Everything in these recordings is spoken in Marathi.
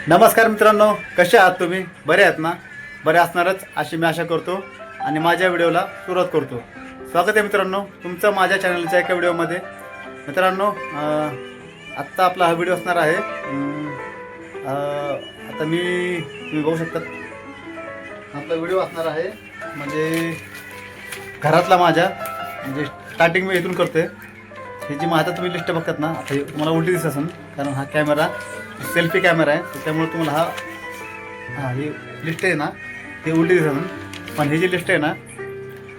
नमस्कार मित्रांनो, कसे आहात तुम्ही? बरे आहात ना? बरे असणारच अशी मी आशा करतो आणि माझ्या व्हिडिओला सुरुवात करतो. स्वागत आहे मित्रांनो तुमचं माझ्या चॅनलच्या एका व्हिडिओमध्ये. मित्रांनो, आत्ता आपला हा व्हिडिओ असणार आहे. आता तुम्ही बघू शकता आपला व्हिडिओ असणार आहे म्हणजे घरातला माझ्या म्हणजे स्टार्टिंग मी इथून करतोय. ही जी माझा तुम्ही लिस्ट बघतात ना, आता तुम्हाला उलटी दिसत असेल कारण हा कॅमेरा सेल्फी कॅमेरा आहे, त्यामुळे तुम्हाला ही लिस्ट आहे ना हे उलटी दिसत असेल. पण ही जी लिस्ट आहे ना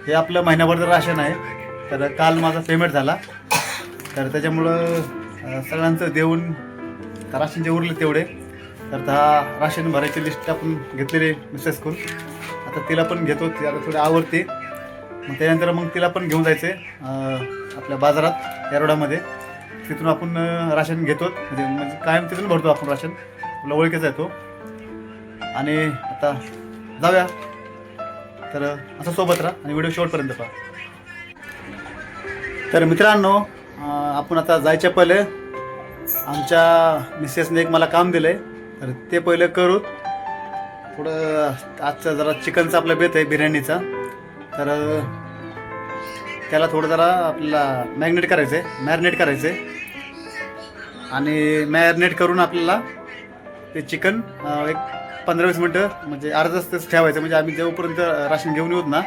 हे आपलं महिन्याभरचं राशन आहे. तर काल माझा पेमेंट झाला, तर त्याच्यामुळं सगळ्यांचं देऊन राशन जे उरले तेवढे, तर हा राशन भरायची लिस्ट आपण घेतलेली मिसेसकडून. आता तिला पण घेतो, ती आता थोडी आवडते. मग त्यानंतर मग तिला पण घेऊन जायचं आहे आपल्या बाजारात येरवड्यामध्ये. तिथून आपण राशन घेतो, म्हणजे कायम तिथून भरतो आपण राशन, आपला ओळखीचा येतो. आणि आता जाऊया, तर असं सोबत राहा आणि व्हिडिओ शेवटपर्यंत पहा. तर मित्रांनो, आपण आता जायच्या पहिले आमच्या मिसेसने एक मला काम दिलं आहे, तर ते पहिले करू. थोडं आजचं जरा चिकनचा आपला बेत आहे बिर्याणीचा, तर त्याला थोडं जरा आपल्याला मॅरिनेट करायचं आहे. आणि मॅरिनेट करून आपल्याला ते चिकन एक 15-20 मिनटं म्हणजे अर्धा तास ठेवायचं. म्हणजे आम्ही जेव्हापर्यंत राशन घेऊन येऊत ना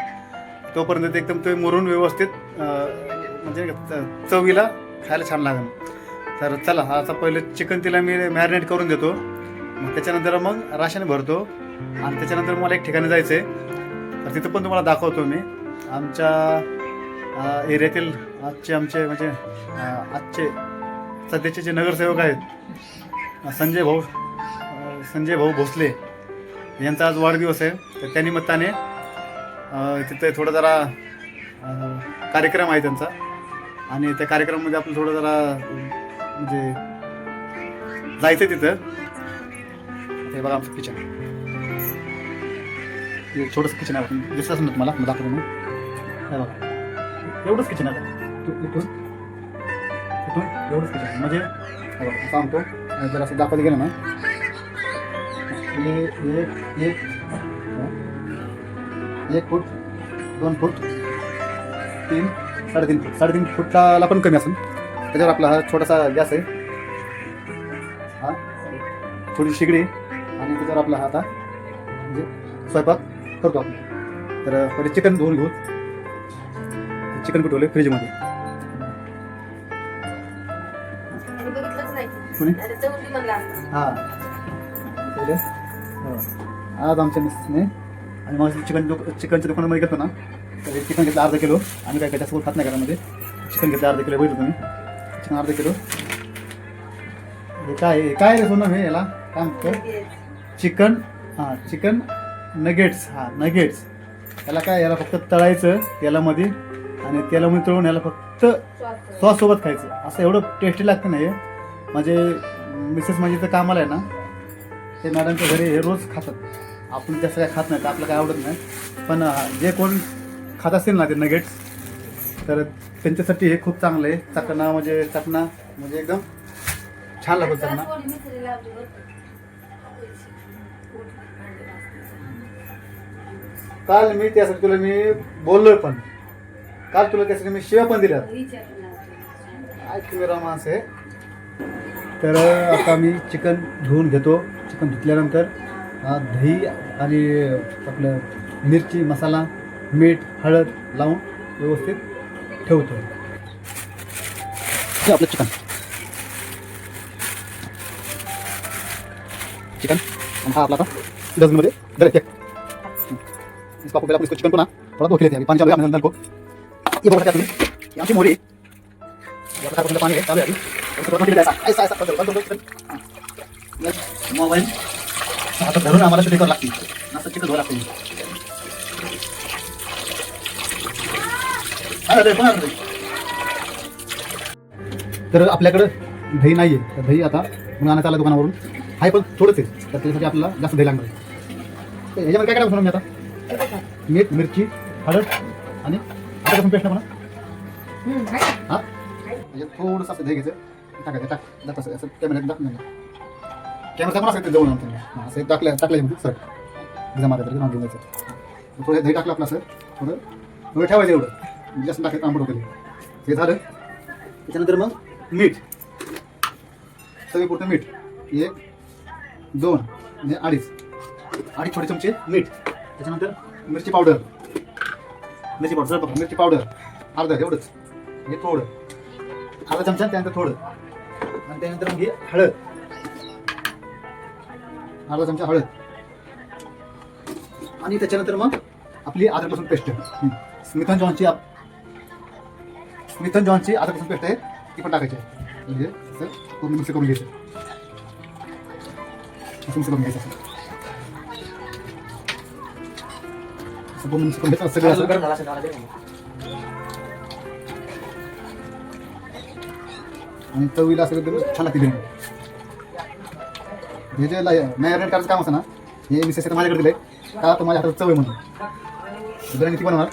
तोपर्यंत ते एकदम ते मुरून व्यवस्थित म्हणजे चवीला खायला छान लागेल. तर चला, आता पहिले चिकन तिला मी मॅरिनेट करून देतो, मग त्याच्यानंतर मग राशन भरतो. आणि त्याच्यानंतर मला एक ठिकाणी जायचं आहे, तर तिथं पण तुम्हाला दाखवतो मी. आमच्या एरियातील आमचे म्हणजे आजचे सध्याचे जे नगरसेवक आहेत संजय भाऊ भोसले यांचा आज वाढदिवस आहे. तर त्या निमित्ताने तिथे थोडं जरा कार्यक्रम आहे त्यांचा, आणि त्या कार्यक्रमामध्ये आपलं थोडं जरा म्हणजे जायचं तिथं. हे बघा आमचं किचन, हे छोटंसं किचन आहे. आपण दिसत असेल ना तुम्हाला, दाखवतो मी. हे बघा एवढंच किचन आहे, इथून एवढंच किचन. म्हणजे सांगतो जर असं दाखवलं गेलं ना, एक फूट 2 फूट 3-3.5 फुटाला पण कमी असेल. त्याच्यावर आपला हा छोटासा गॅस आहे, हा थोडी शिगडी, आणि त्याच्यावर आपला हा आता म्हणजे स्वयंपाक करतो आपण. तर पहिले चिकन धुवून घेऊ. चिकन कुठवले फ्रीजमध्ये. आज आमच्या मिसेसने आणि मग चिकनच्या दुकानामध्ये घेतो ना, तर चिकन घेतलं अर्धा किलो. आम्ही काय जास्त खात नाही घरामध्ये. चिकन घेतलं अर्धा किलो, बघितलं तुम्ही चिकन अर्धा किलो. हे काय रे सोनं, हे याला काय म्हणतो चिकन, चिकन नगेट्स. नगेट्स याला काय, याला फक्त तळायचं तेलामध्ये, आणि तेलामध्ये तळून याला फक्त सॉससोबत खायचं. असं एवढं टेस्टी लागतं नाही. म्हणजे मिसेस म्हणजे तर कामाला आहे ना, ते मॅडमच्या घरी हे रोज खातात. आपण जास्त काय खात नाही, तर आपलं काय आवडत नाही. पण जे कोण खात असतील ना ते नगेट्स, तर त्यांच्यासाठी हे खूप चांगलं आहे. चकना म्हणजे एकदम छान लागतो चकना. काल मी त्यासाठी तुला मी बोललोय, पण काल तुला त्यासाठी मी शिव्या पण दिल्या. काय तुम्ही माणसं आहे. तर आता मी चिकन धुवून घेतो. चिकन धुतल्यानंतर दही आणि आपलं मिरची मसाला मीठ हळद लावून व्यवस्थित ठेवतो. हे आपलं चिकन आणि हा आपला आता डझनमध्ये डायरेक्ट इसको आपको पहले इसको चिकन को ना थोड़ा धो के लेते हैं. पानी चालू है नल को. ये बहुत तुम्ही आमची मोरी पाणी आहे चालू आहे. ऐसा मोबाईल आता धरून आम्हाला शूटिंग करावं लागते. असं चिकन धुवावं लागते. तर आपल्याकडं दही नाही आहे, तर दही आता म्हणून आणायचं आला दुकानावरून. आहे पण थोडंच आहे, तर त्याच्यासाठी आपल्याला जास्त दही लागणार आहे. ह्याच्यामध्ये काय करायचं मी आता मीठ मिरची हळद आणि आता कसं पेस्ट म्हणा. हां म्हणजे थोडंसं असं दही घ्यायचं, टाकायचं असं कॅमेऱ्यात दाखवून. कॅमेरा पण असं जवळ आणतो असं टाकलं सर जमा मारायचं घेऊन जायचं थोडं दही टाकलं आपलं असं थोडं ठेवायचं एवढं जास्त टाकायचं आंबट होतं हे झालं. त्याच्यानंतर मग मीठ चवीपुरतं मीठ 1 2 म्हणजे अडीच छोटे चमचे मीठ. त्याच्यानंतर मिरची पावडर अर्धा एवढंच हे थोडं अर्धा चमचा त्यानंतर थोडं आणि त्यानंतर मग हे हळद अर्धा चमचा हळद आणि त्याच्यानंतर मग आपली अद्रक लसूण पेस्ट स्मिथ अँड जॉनची अद्रक लसूण पेस्ट आहे ती पण टाकायची आहे. म्हणजे असं पूर्ण मिक्स करून घ्यायचं पूर्ण मिक्स करून घ्यायचं सगळं असं आणि चवीला असं एकदम छान लागते बिर्याणी. हे जे मॅरिनेट करायचं काम असं ना हे मिसेस माझ्याकडे दिलंय का तर माझ्या हातात चव आहे म्हणून बिर्याणी ती बनवणार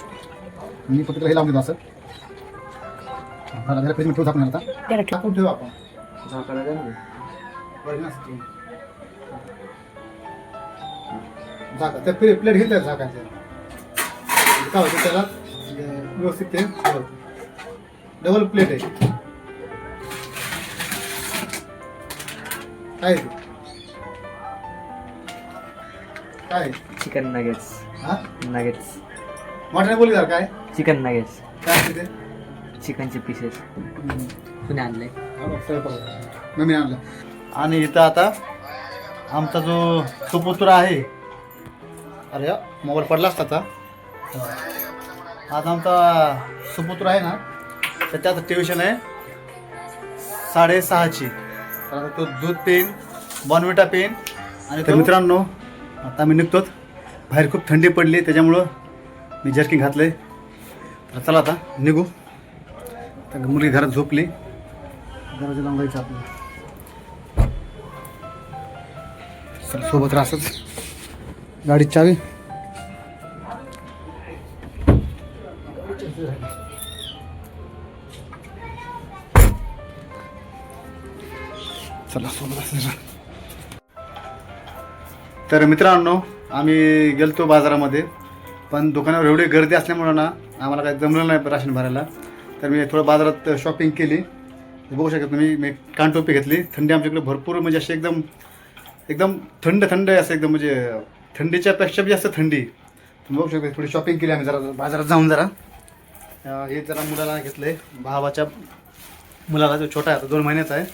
मी फक्त हे लावून देतो असं फ्रीजमध्ये ठेवू आपण आता टाकून ठेवू आपण झाका त्या प्लेट घेत झाकायचं काय होतं त्याला व्यवस्थित ते डबल प्लेट आहे काय चिकन नगेट्स मटण बोली जर काय चिकन नगेट्स काय असते ते चिकनचे पीसेस कुणी आणले मी आणलं. आणि इथं आता आमचा जो सुपुत्र आहे अरे मोबाईल पडला असता आता आज आमचा सुपुत्र आहे ना त्याच्यात ट्युशन आहे 6:30ची तर आता तो दूध पेन बॉर्नव्हिटा पेन आणि तर मित्रांनो आता मी निघतोच बाहेर खूप थंडी पडली त्याच्यामुळं मी जर्किंग घातलं आहे तर चला आता निघू. तर मुलगी घरात झोपली दरवाजा लावून जायचं आपलं चल सोबत राहतच गाडीची चावी चला सोबत असं. तर मित्रांनो आम्ही गेलतो बाजारामध्ये पण दुकानावर एवढी गर्दी असल्यामुळं ना आम्हाला काही जमलं नाही राशन भरायला तर मी थोडं बाजारात शॉपिंग केली. बघू शकता तुम्ही मी कानटोपी घेतली. थंडी आमच्याकडे भरपूर म्हणजे अशी एकदम थंड आहे असं एकदम म्हणजे थंडीच्या पेक्षा जास्त थंडी तुम्ही बघू शकता. थोडी शॉपिंग केली आम्ही जरा बाजारात जाऊन जरा हे जरा मुलाला घेतलं आहे भावाच्या मुलाला जो छोटा आहे आता 2 महिन्याचा आहे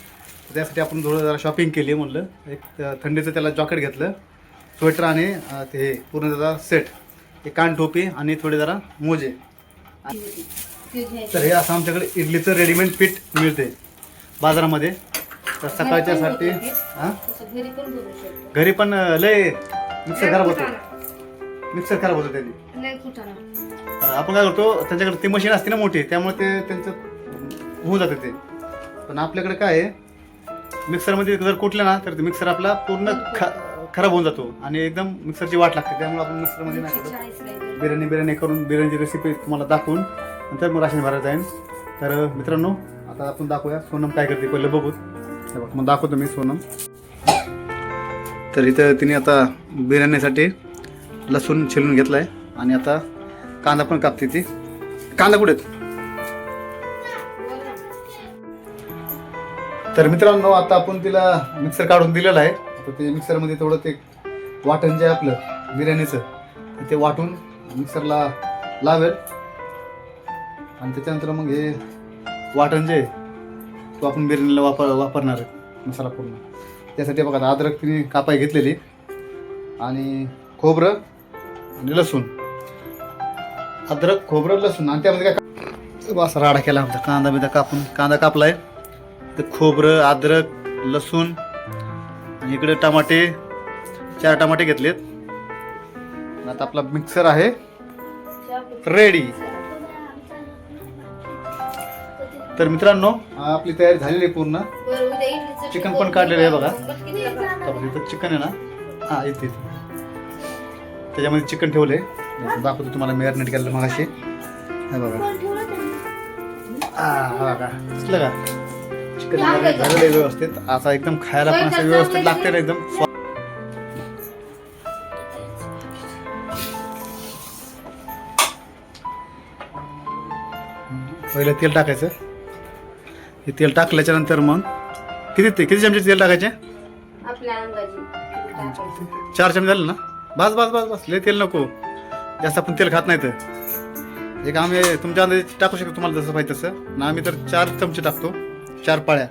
त्यासाठी आपण थोडं जरा शॉपिंग केली म्हणलं. एक थंडीचं त्याला जॉकेट घेतलं स्वेटर आणि ते पूर्ण त्याचा सेट एक कानटोपी आणि थोडे जरा मोजे. तर हे असं आमच्याकडे इडलीचं रेडीमेड पीठ मिळते बाजारामध्ये तर सकाळच्यासाठी हां घरी पण लय मिक्सर खराब होतो त्यांनी. आपण काय करतो त्यांच्याकडे ती मशीन असते ना मोठी त्यामुळे ते त्यांचं होऊन जातं ते. पण आपल्याकडे काय आहे मिक्सरमध्ये जर कुठलं ना तर ते मिक्सर आपला पूर्ण खराब होऊन जातो आणि एकदम मिक्सरची वाट लागते त्यामुळे आपण मिक्सरमध्ये नाही करतो. बिर्याणी करून बिर्याणीची रेसिपी तुम्हाला दाखवून नंतर मग राशन भरायला जाईन. तर मित्रांनो आता आपण दाखवूया सोनम काय करते पहिलं बघू. मग दाखवतो मी सोनम. तर इथं तिने आता बिर्याणीसाठी लसूण छिलून घेतला आहे आणि आता कांदा पण कापते ती. कांदा कुठे तर मित्रांनो आता आपण तिला मिक्सर काढून दिलेलं आहे. तर ते मिक्सरमध्ये थोडं ते वाटण जे आहे आपलं बिर्याणीचं ते वाटून मिक्सरला लावेल आणि त्याच्यानंतर मग हे वाटण जे तो आपण बिर्याणीला वापरणार आहे मसाला पूर्ण. त्यासाठी बघा अद्रक तिने कापाई घेतलेली आणि खोबरं आणि लसूण अद्रक खोबरं लसूण आणि त्यामध्ये काय असा राडा केला आमचा कांदा कापलाय. तर खोबरं अद्रक लसूण आणि इकडे टमाटे 4 टमाटे घेतलेत. आता आपला मिक्सर आहे रेडी. तर मित्रांनो आपली तयारी झालेली आहे पूर्ण. चिकन पण काढलेलं आहे बघा. इथं चिकन आहे ना हां इथे त्याच्यामध्ये चिकन ठेवलंय दाखवतो तुम्हाला मॅरिनेट केलेलं मग असे हे बघा हा बघा दिसलं का चिकन झालेलं आहे व्यवस्थित. असा एकदम खायला पण असं व्यवस्थित लागते ना एकदम. पहिलं तेल टाकायचं. हे तेल टाकल्याच्या नंतर मग किती चमचे तेल टाकायचे? आपल्या अंदाजे टाकायचं. 4 चमचे झाले ना. बस बस बस बस, लय तेल नको, जास्त आपण तेल खात नाही. तर एक आम्ही तुमच्या अंदाजे टाकू शकतो, तुम्हाला जसं पाहिजे तसं ना. आम्ही तर 4 चमचे टाकतो, 4 पाळ्या.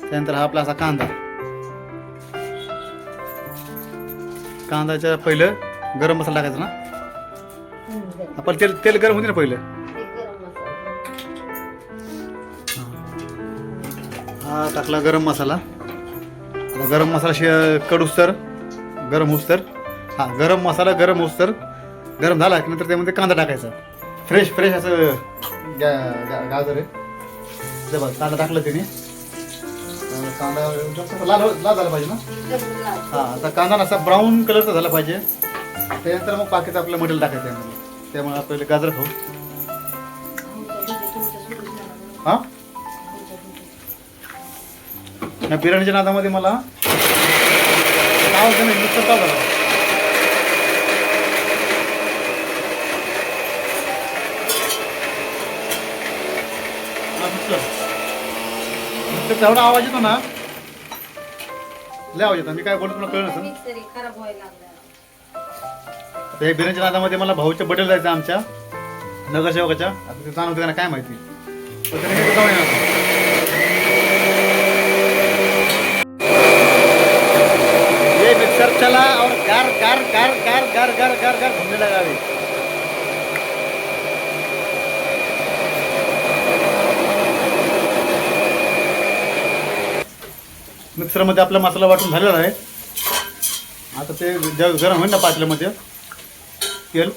त्यानंतर हा आपला असा कांद्याच्या पहिलं गरम मसाला टाकायचा ना. आपण तेल गरम होते ना पहिलं. ते गरम मसाला हा टाकला गरम मसाला. आता गरम मसाला कडूस्तर गरम होऊस्तर. हा गरम मसाला गरम होऊस्तर गरम झाला की नंतर त्यामध्ये कांदा टाकायचा. फ्रेश असं गाजर आहे ते बघ. कांदा टाकलं त्याने. कांदा जास्त लाल झाला पाहिजे ना. डबल लाव. हा आता कांदा असा ब्राऊन कलरचा झाला पाहिजे. त्यानंतर मग बाकीचं आपलं मटेरियल टाकायचं त्यामध्ये. त्यामुळे आपल्याला गाजर खाऊ. हा या बिर्याणीच्या नादामध्ये मला आवाज नाही, मिक्सर का झाला. मिक्सर तेवढा आवाज येतो ना, लय आवाज येतो. मी काय बोलतो तुला कळलं नसेल. मिक्सर हे खराब व्हायला लागला. आता हे बिर्याणीच्या नादामध्ये मला भाऊच्या बर्थडे जायचं आमच्या नगरसेवकाच्या. आता ते जाणवतं का काय माहिती. तर त्याने काही जाऊन येणार. ये मिक्सर चला और गार गार गार गार गार गार गार गार घूमने लगा अभी. मिक्सरमध्ये आपला मसाला वाटून झालेला आहे. आता ते गरम होईल ना पातेल्यामध्ये तेल,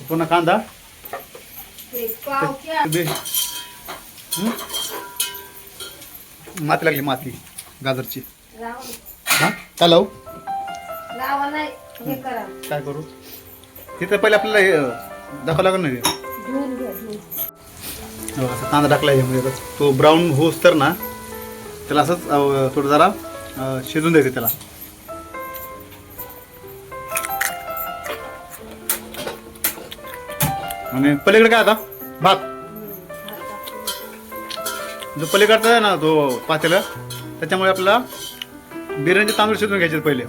पुन्हा कांदा ते पाव क्या माती लागली, माती गाजरची. लावा. हा काय लावू, लावा नाही हे करा. काय करू. तिथं पहिले आपल्याला हे दाखवावं लागेल ना. धुवून घ्या धुवून. हे बघा, असा कांदा टाकला ह्यामध्ये. तो ब्राऊन होस तर ना त्याला असंच थोडं जरा शिजून द्यायचं त्याला. आणि पलीकडे काय आता भात. जो पलीकडचा आहे ना तो पातेला, त्याच्यामुळे आपल्याला बिर्याणीचे तांदूळ शिजून घ्यायचे पहिले.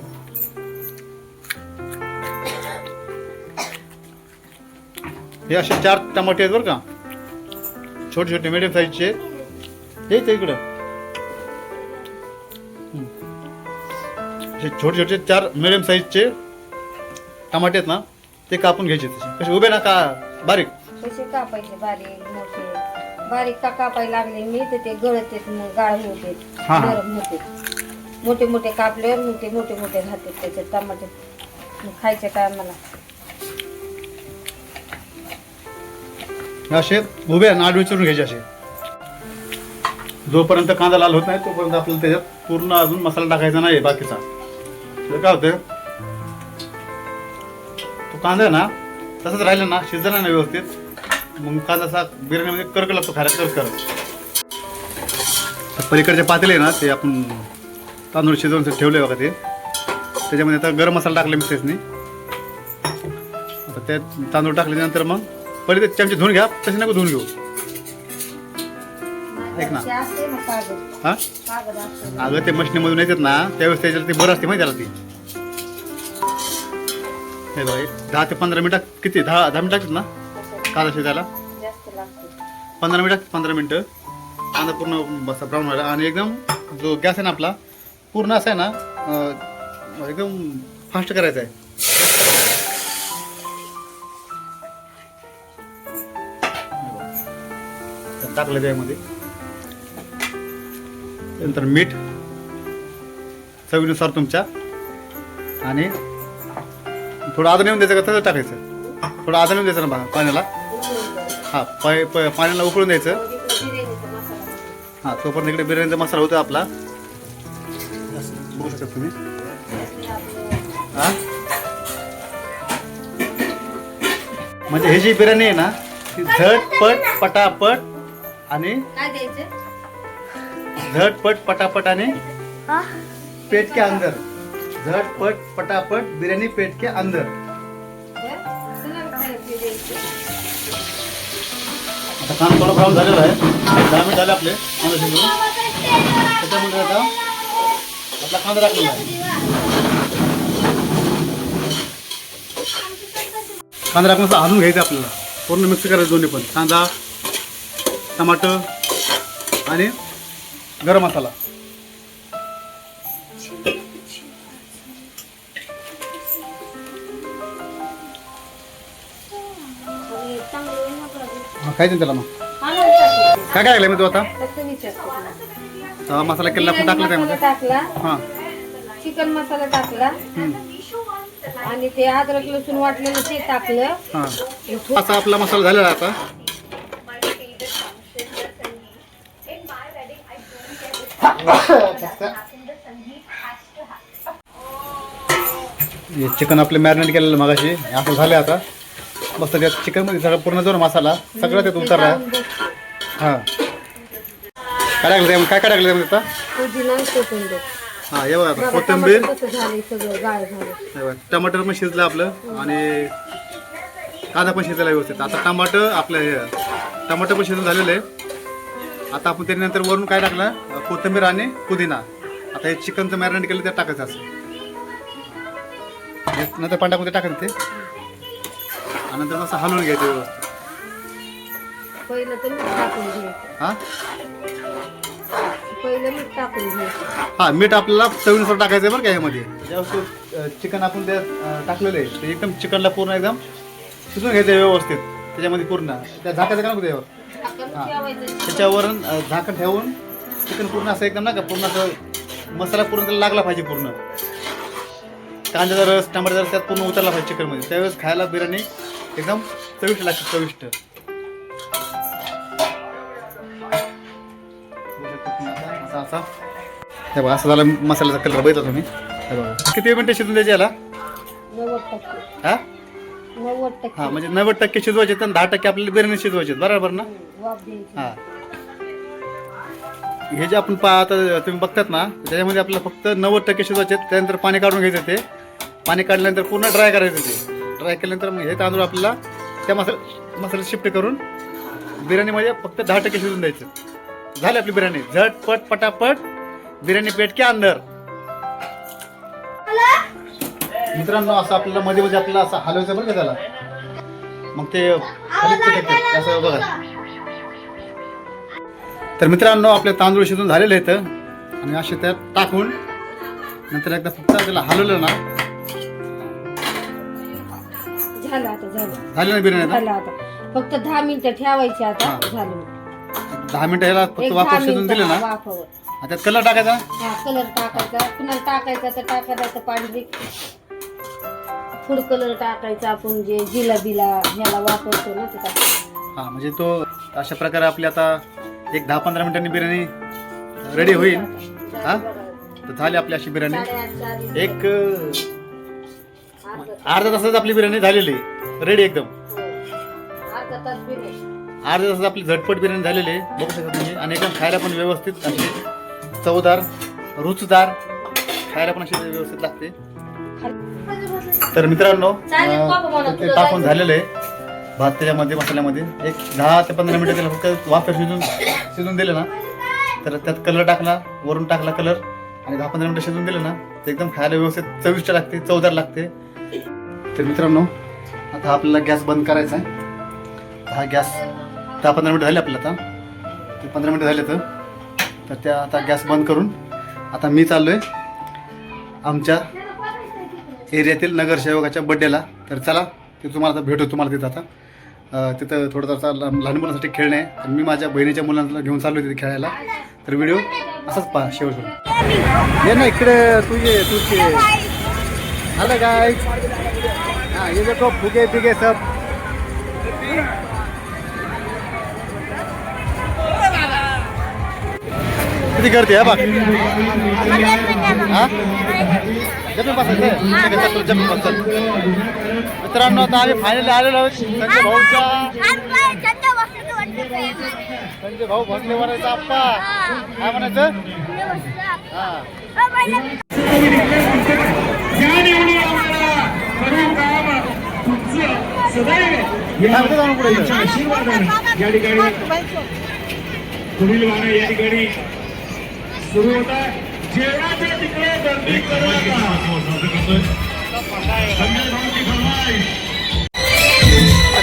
हे असे 4 टमाटे आहेत बरं का, छोटे छोटे मिडियम साईजचे. हे इकडं असे छोटे छोटे 4 मिडियम साईजचे टमाटे आहेत ना, ते कापून घ्यायचे. तसे कसे उभे ना का बारीक. कसे कापायचे बारीक मोठे. बारीक का कापायला लागले मी तर ते गळते, गाळ होते, हा, हा. नरम होते. मोठे मोठे कापल्यावर मग ते मोठे मोठे राहते त्याचे टमाटे. मग खायचे काय मला. असे उभे नाड विचारून घ्यायचे. असे जोपर्यंत कांदा लाल होत नाही तोपर्यंत आपल्याला त्याच्यात पूर्ण अजून मसाला टाकायचा नाही बाकीचा. तर काय होतं, तो कांदा आहे ना तसंच राहिला ना, शिजला ना व्यवस्थित, मग कांदा असा बिर्याणीमध्ये करक लागतो, खायला करत. पलीकडचे पातेले आहे ना ते आपण तांदूळ शिजवून ठेवले बघा. ते त्याच्यामध्ये आता गरम मसाला टाकला मिक्सरने. आता त्यात तांदूळ टाकल्यानंतर मग पहिले ते चमचे धुवून घ्या. तसे नको धुवून घेऊ. ऐक ना. ते असते ना कागद. हा कागद असते. अगं ते मशीनमधून येतात ना त्यावेळेस त्याच्याला ती बरं असते माहिती त्याला ती. हे बघा 10 ते 15 मिनिटं. किती 10 मिनिटं लागतात ना कांदा शिजायला. जास्त लागते. 15 मिनिटं कांदा पूर्ण बसा ब्राऊन व्हायला. आणि एकदम जो गॅस आहे ना आपला पूर्ण असा आहे ना एकदम फास्ट करायचा आहे. टाकलं त्यामध्ये. नंतर मीठ चवीनुसार तुमच्या. आणि थोडं आदन येऊन द्यायचं का तसं टाकायचं. थोडं आदन येऊन द्यायचं ना पाण्याला. हा पाण्याला उकळून द्यायचं. हा तोपर्यंत इकडे बिर्याणीचा मसाला होता आपला. बघू शकता तुम्ही. हा म्हणजे ही जी बिर्याणी आहे ना ती झटपट पटापट आणि काय द्यायचं झटपट पटापट आणि पेट के अंदर. झटपट पटापट बिर्याणी पेट के अंदर. आता कांदा थोडा ब्राऊन झालेला आहे. 10 मिनिट झाले आपले कांदा शिजवून. त्याच्यामध्ये आता आपला कांदा टाकलेला आहे. कांदा टाकून असं हलवून घ्यायचं आपल्याला. पूर्ण मिक्स करायचं दोन्ही पण. कांदा, टमाटर आणि गरम मसाला. काय त्याला मग काय काय लागलं मी तो आता मसाला केला आपण टाकला त्यामध्ये. टाकला हां चिकन मसाला टाकला आणि ते अद्रक लसूण वाटलेलं ते टाकलं. हां असा आपला मसाला झालेला आता. चिकन आपले मॅरिनेट केलेलं मगाशी असं झालं आता. मस्त त्या चिकन मध्ये सगळं पूर्ण जो मसाला सगळं त्यात उतरला. हां काय टाकलं त्यामध्ये काय काय टाकलं त्यामध्ये आता. पुदिना कोथिंबीर. हां हे बघा आता कोथिंबीर. कसं झालं सगळं गाळ झालं. हे बघा टमाटर पण शिजलं आपलं आणि कांदा पण शिजलेला व्यवस्थित. आता टमाटर पण शिजून झालेलं आहे. आता आपण त्यानंतर वरून काय टाकलं कोथिंबीर आणि पुदिना. आता हे चिकनचं मॅरिनेट केलं त्यात टाकायचं असं. नंतर पाणी टाकून ते टाकायचं ते आणि नंतर असं हलवून घ्यायचं व्यवस्थित. पहिलं तर मीठ टाकून घ्यायचं. हां पहिलं मीठ टाकून घ्यायचं. हां मीठ आपल्याला चवीनुसार टाकायचं बरं का यामध्ये. ज्यावेळेस चिकन आपण ते टाकलेलं आहे ते एकदम चिकनला पूर्ण एकदम शिजून घ्यायचं व्यवस्थित. त्याच्यामध्ये पूर्ण त्या झाकायचं का नको त्यावर. त्याच्यावर झाकण ठेवून चिकन पूर्ण असं एकदम ना का पूर्ण असं मसाला पूर्ण त्याला लागला पाहिजे. पूर्ण कांद्याचा रस टमाट्याचा रस त्यात पूर्ण उतरला पाहिजे चिकनमध्ये. त्यावेळेस खायला बिर्याणी एकदम चविष्ट लागते. चविष्ट असा हे बघा असं झालं. मसाल्याचा कलर बघितला तुम्ही. हे बघा किती मिनिटं शिजून द्यायचे याला. 90%. हां 90%. हां म्हणजे 90% शिजवायचे आणि 10% आपल्याला बिर्याणी शिजवायचे. बरोबर ना. वाफ द्यायची. हां हे जे आपण आता तुम्ही बघतात ना त्याच्यामध्ये आपल्याला फक्त 90% शिजवायचे. त्यानंतर पाणी काढून घ्यायचं. ते पाणी काढल्यानंतर पूर्ण ड्राय करायचं. ते ड्राय केल्यानंतर मग हे तांदूळ आपल्याला त्या मसाल्यात शिफ्ट करून बिर्याणीमध्ये फक्त 10% शिजून द्यायचं. झाली आपली बिर्याणी. झटपट पटापट बिर्याणी पेट के अंदर. मित्रांनो असं आपल्याला मध्ये मध्ये आपल्याला असं हलवायचं बरं का त्याला. मग ते खाली चिकटते असं बघा. तर मित्रांनो आपले तांदूळ शिजून झालेले आहेत आणि असे त्यात टाकून नंतर एकदा फक्त त्याला हलवलं ना झालं आता झालं. झाली ना बिर्याणी. झालं आता फक्त 10 मिनिटं ठेवायची. आता हां. झालं. 10 मिनिटं ह्याला फक्त वापर शिजून दिले ना. वाफावर. त्यात कलर टाकायचा. हा कलर टाकायचा. पुन्हा टाकायचा तर टाकायचा पांढरी फूड कलर टाकायचा. आपण जे जिलाबीला ह्याला वापरतो ना ते टाकायचं. हां म्हणजे तो अशा प्रकारे आपली आता एक 10-15 मिनिटांनी बिर्याणी रेडी होईल. हां तर झाली आपली अशी बिर्याणी. 8:30 एक अर्धा तासात आपली बिर्याणी झालेली रेडी एकदम. अर्धा तास बिर्याणी. अर्ध्या तासात आपली झटपट बिर्याणी झालेली आहे. बघू शकता तुम्ही. आणि एकदम खायला पण व्यवस्थित अशी चवदार रुचदार खायला पण अशी व्यवस्थित लागते. तर मित्रांनो ते टाकून झालेलं आहे भात त्याच्यामध्ये मसाल्यामध्ये. एक 10 ते 15 मिनिटं त्याला फक्त वाफेवर शिजून दिलं ना तर त्यात कलर टाकला वरून टाकला कलर आणि 10-15 मिनिटं शिजून दिलं ना ते एकदम खायला व्यवस्थित चविष्ट लागते चवदार लागते. तर मित्रांनो आता आपल्याला गॅस बंद करायचा आहे. हा गॅस 10-15 मिनिटं झाले आपल्याला. आता ते 15 मिनिटं झाले तर त्या आता गॅस बंद करून आता मी चाललो आहे आमच्या एरियातील नगरसेवकाच्या बड्डेला. तर चला ते तुम्हाला आता भेटू तुम्हाला तिथं. आता तिथं थोडंसं लहान मुलांसाठी खेळणे आहे. आणि मी माझ्या बहिणीच्या मुलांना घेऊन चाललो तिथे खेळायला. तर व्हिडिओ असाच पहा शेवटपर्यंत. ये ना इकडे तुझे आलं काय. हां ये देखो फुगे पिगे सब. किती करते हा बघ. हां मित्रांनो आता आम्ही फायनली आलेलो आहोत संजय भाऊच्या त्यांचे भाऊ भंगले म्हणायचं आप्पा काय म्हणायचं हा या ठिकाणी पुढील वाहन या ठिकाणी सुरू होत आहे. जेवणाच्या तिकडे गर्दी करू नका.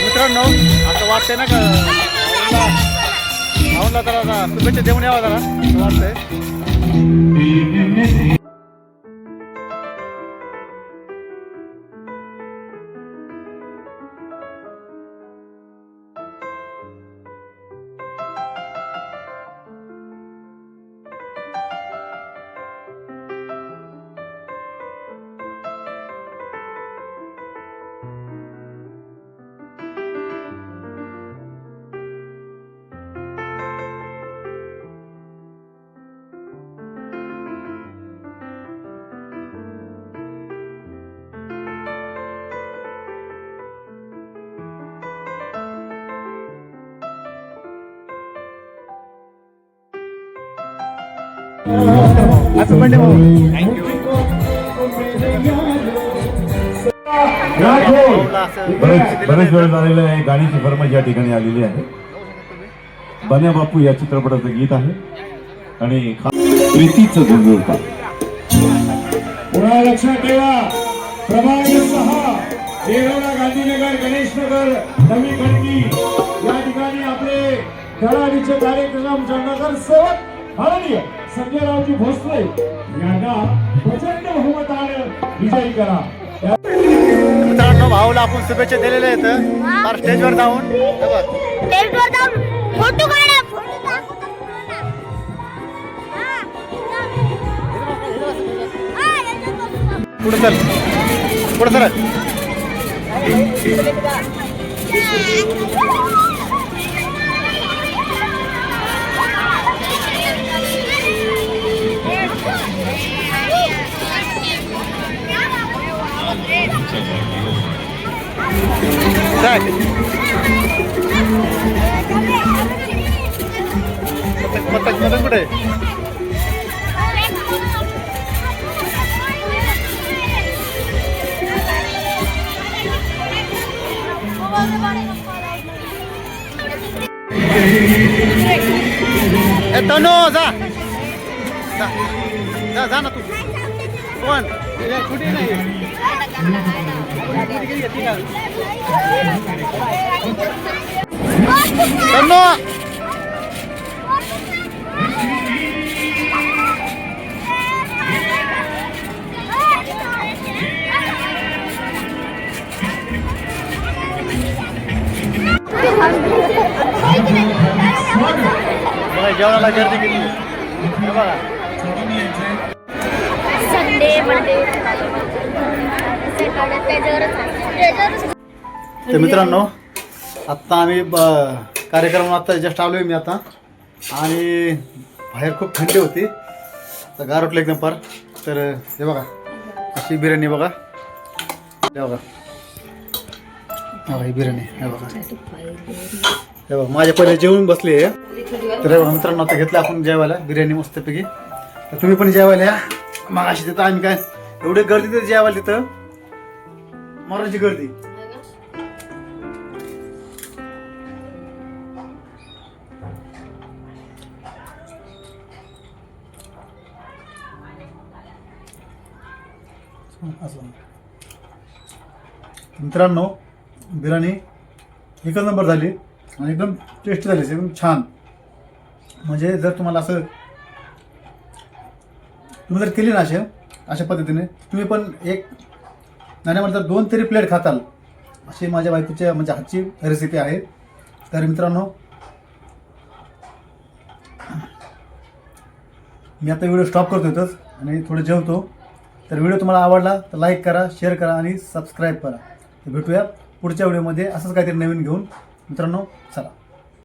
मित्रांनो असं वाटतंय ना का भाऊला जरा शुभेच्छा देऊन यावं जरा असं वाटतंय. हॅपी बर्थडे भाऊ. बरेच वेळ झालेला आहे. गाण्याची फरमाईश या ठिकाणी आलेली आहे. बन्या बापू या चित्रपटाचं गीत आहे आणि प्रीतीचं झुंजूरता. पुन्हा लक्षात ठेवा प्रभाग 6 येरवडा गांधीनगर गणेशनगर नवी खडकी या ठिकाणी आपले धडाडीचे कार्यक्रम नगर सेवक माननीय संजयरावजी भोसले यांना प्रचंड बहुमताने विजयी करा. मित्रांनो भाऊला आपण शुभेच्छा दिलेल्या आहेत फार स्टेजवर जाऊन फोटो काढा. पुढे चल पुढे चल. पतंग कुठे तनो जा जा जा जा ना तू कोण कुठे नाही तनो बघा जेवणाला गर्दी किती हे बघा. संडे मंडे तर मित्रांनो आत्ता आम्ही कार्यक्रम आत्ता जस्ट आलो आहे मी आता आणि बाहेर खूप थंडी होती तर गार उठलं एकदम फार. तर हे बघा अशी बिर्याणी बघा हे बघा ही बिर्याणी हे बघा हे बघा माझ्या पहिले जेवून बसली आहे. तर मित्रांनो आता घेतलं आपण जेवायला बिर्याणी मस्तपैकी. तर तुम्ही पण जेवायला या. मग अशी तिथं आम्ही काय एवढी गर्दी तिथं जेवायला तिथं मराठी गर्दी. मित्रांनो बिर्याणी एकच नंबर झाली आणि एकदम टेस्टी झाली एकदम छान. म्हणजे जर तुम्हाला असं तुम्ही जर केली ना अशा पद्धतीने तुम्ही पण एक नाही म्हटलं तर 2 तरी प्लेट खाताल अशी माझ्या बायकोच्या म्हणजे हातची रेसिपी आहे. तर मित्रांनो मी आता व्हिडिओ स्टॉप करतो इथंच आणि थोडं जेवतो. तर व्हिडिओ तुम्हाला आवडला तर लाईक करा, शेअर करा आणि सबस्क्राईब करा. भेटूया पुढच्या व्हिडिओमध्ये असंच काहीतरी नवीन घेऊन. मित्रांनो चला.